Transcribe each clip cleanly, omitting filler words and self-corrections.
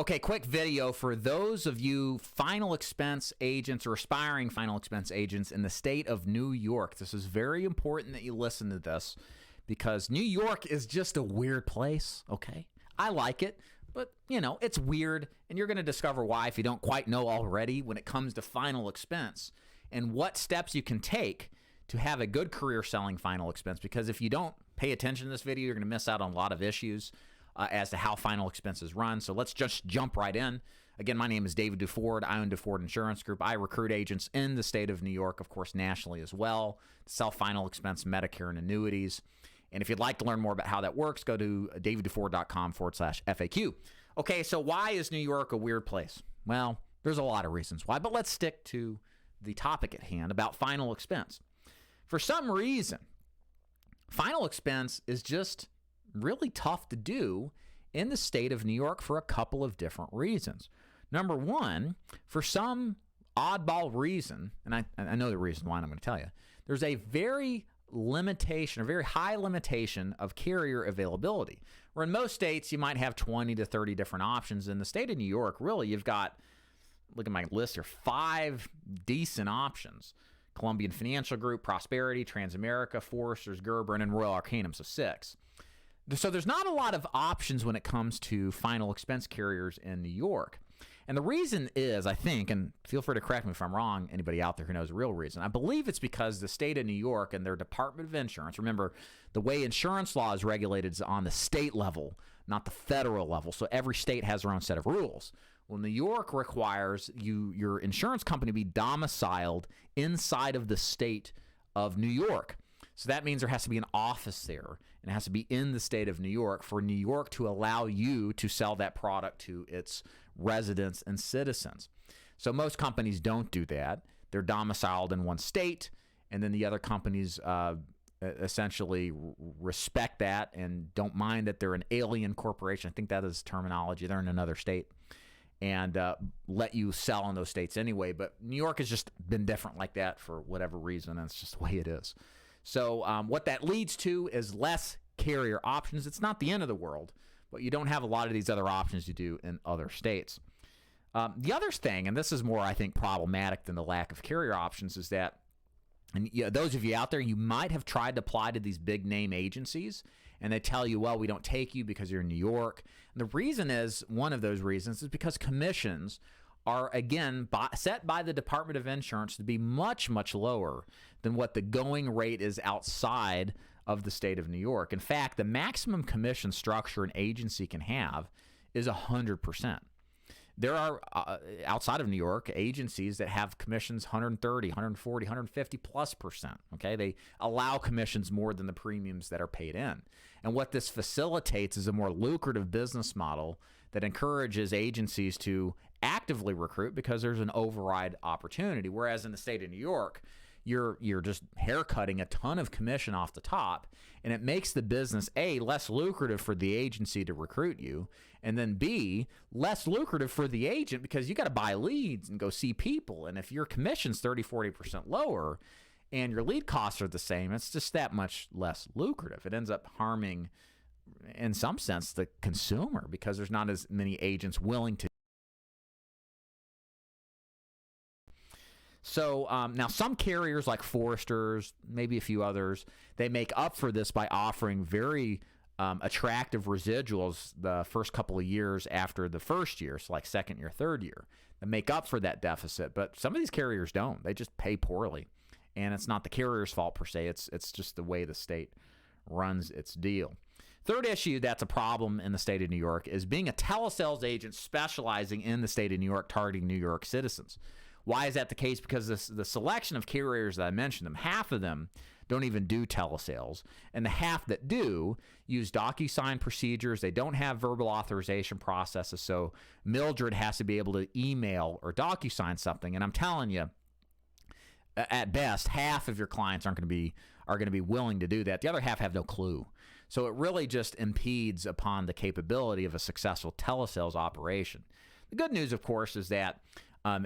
Okay, quick video for those of you final expense agents or aspiring final expense agents in the state of New York. This is very important that you listen to this because New York is just a weird place, okay? I like it, but, you know, it's weird, and you're going to discover why if you don't quite know already when it comes to final expense and what steps you can take to have a good career selling final expense, because if you don't pay attention to this video, you're going to miss out on a lot of issues as to how final expenses run. So let's just jump right in. Again, my name is David DuFord. I own DuFord Insurance Group. I recruit agents in the state of New York, of course, nationally as well, to sell final expense Medicare and annuities. And if you'd like to learn more about how that works, go to davidduford.com/FAQ. Okay, so why is New York a weird place? Well, there's a lot of reasons why, but let's stick to the topic at hand about final expense. For some reason, final expense is just really tough to do in the state of New York for a couple of different reasons. Number one, for some oddball reason, and I know the reason why, and I'm going to tell you, there's a very high limitation of carrier availability. Where in most states, you might have 20 to 30 different options. In the state of New York, really, you've got, look at my list here, 5 decent options. Columbian Financial Group, Prosperity, Transamerica, Foresters, Gerber, and then Royal Arcanum, so 6. So there's not a lot of options when it comes to final expense carriers in New York. And the reason is, I think, and feel free to correct me if I'm wrong, anybody out there who knows the real reason, I believe it's because the state of New York and their Department of Insurance, remember, the way insurance law is regulated is on the state level, not the federal level. So every state has their own set of rules. Well, New York requires your insurance company be domiciled inside of the state of New York. So that means there has to be an office there, and it has to be in the state of New York for New York to allow you to sell that product to its residents and citizens. So most companies don't do that. They're domiciled in one state, and then the other companies essentially respect that and don't mind that they're an alien corporation. I think that is terminology. They're in another state. And let you sell in those states anyway. But New York has just been different like that for whatever reason, and it's just the way it is. So what that leads to is less carrier options. It's not the end of the world, but you don't have a lot of these other options you do in other states. The other thing, and this is more, I think, problematic than the lack of carrier options, is that, and those of you out there, you might have tried to apply to these big name agencies, and they tell you, well, we don't take you because you're in New York. And the reason is, one of those reasons is because commissions are, again, set by the Department of Insurance to be much, much lower than what the going rate is outside of the state of New York. In fact, the maximum commission structure an agency can have is 100%. There are, outside of New York, agencies that have commissions 130, 140, 150 plus %. Okay, they allow commissions more than the premiums that are paid in. And what this facilitates is a more lucrative business model that encourages agencies to actively recruit because there's an override opportunity. Whereas in the state of New York, you're just haircutting a ton of commission off the top, and it makes the business, A, less lucrative for the agency to recruit you, and then B, less lucrative for the agent because you got to buy leads and go see people. And if your commission's 30, 40% lower and your lead costs are the same, it's just that much less lucrative. It ends up harming, in some sense, the consumer because there's not as many agents willing to. So now some carriers like Foresters, maybe a few others, they make up for this by offering very attractive residuals the first couple of years after the first year, so like second year, third year, that make up for that deficit. But some of these carriers don't. They just pay poorly. And it's not the carrier's fault per se. It's just the way the state runs its deal. Third issue that's a problem in the state of New York is being a telesales agent specializing in the state of New York, targeting New York citizens. Why is that the case? Because the selection of carriers that I mentioned, half of them don't even do telesales, and the half that do use DocuSign procedures. They don't have verbal authorization processes, so Mildred has to be able to email or DocuSign something. And I'm telling you, at best, half of your clients are going to be willing to do that. The other half have no clue. So it really just impedes upon the capability of a successful telesales operation. The good news, of course, is that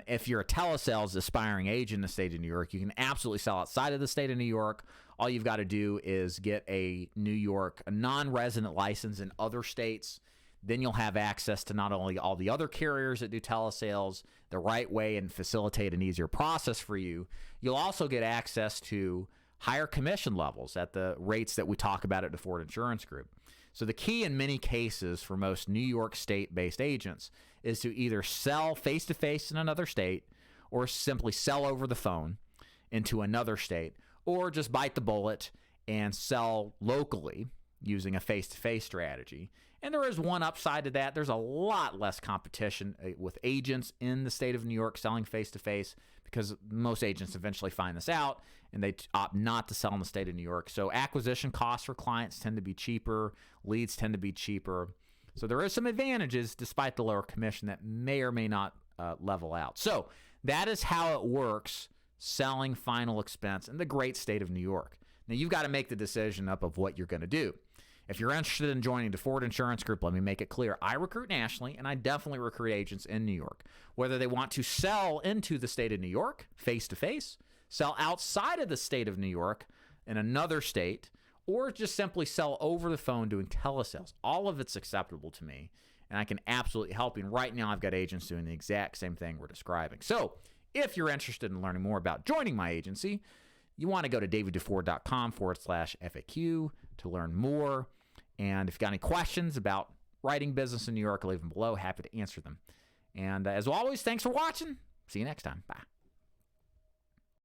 if you're a telesales aspiring agent in the state of New York, you can absolutely sell outside of the state of New York. All you've got to do is get a non-resident license in other states. Then you'll have access to not only all the other carriers that do telesales the right way and facilitate an easier process for you, you'll also get access to higher commission levels at the rates that we talk about at the Ford Insurance Group. So the key in many cases for most New York State-based agents is to either sell face-to-face in another state or simply sell over the phone into another state, or just bite the bullet and sell locally using a face-to-face strategy. And there is one upside to that. There's a lot less competition with agents in the state of New York selling face-to-face, because most agents eventually find this out and they opt not to sell in the state of New York. So acquisition costs for clients tend to be cheaper. Leads tend to be cheaper. So there is some advantages despite the lower commission that may or may not level out. So that is how it works selling final expense in the great state of New York. Now, you've got to make the decision up of what you're going to do. If you're interested in joining the Ford Insurance Group, let me make it clear. I recruit nationally, and I definitely recruit agents in New York. Whether they want to sell into the state of New York face-to-face, sell outside of the state of New York in another state, or just simply sell over the phone doing telesales, all of it's acceptable to me, and I can absolutely help you. And right now, I've got agents doing the exact same thing we're describing. So if you're interested in learning more about joining my agency, you want to go to daviddufour.com/FAQ to learn more. And if you've got any questions about writing business in New York, leave them below. Happy to answer them. And as always, thanks for watching. See you next time. Bye.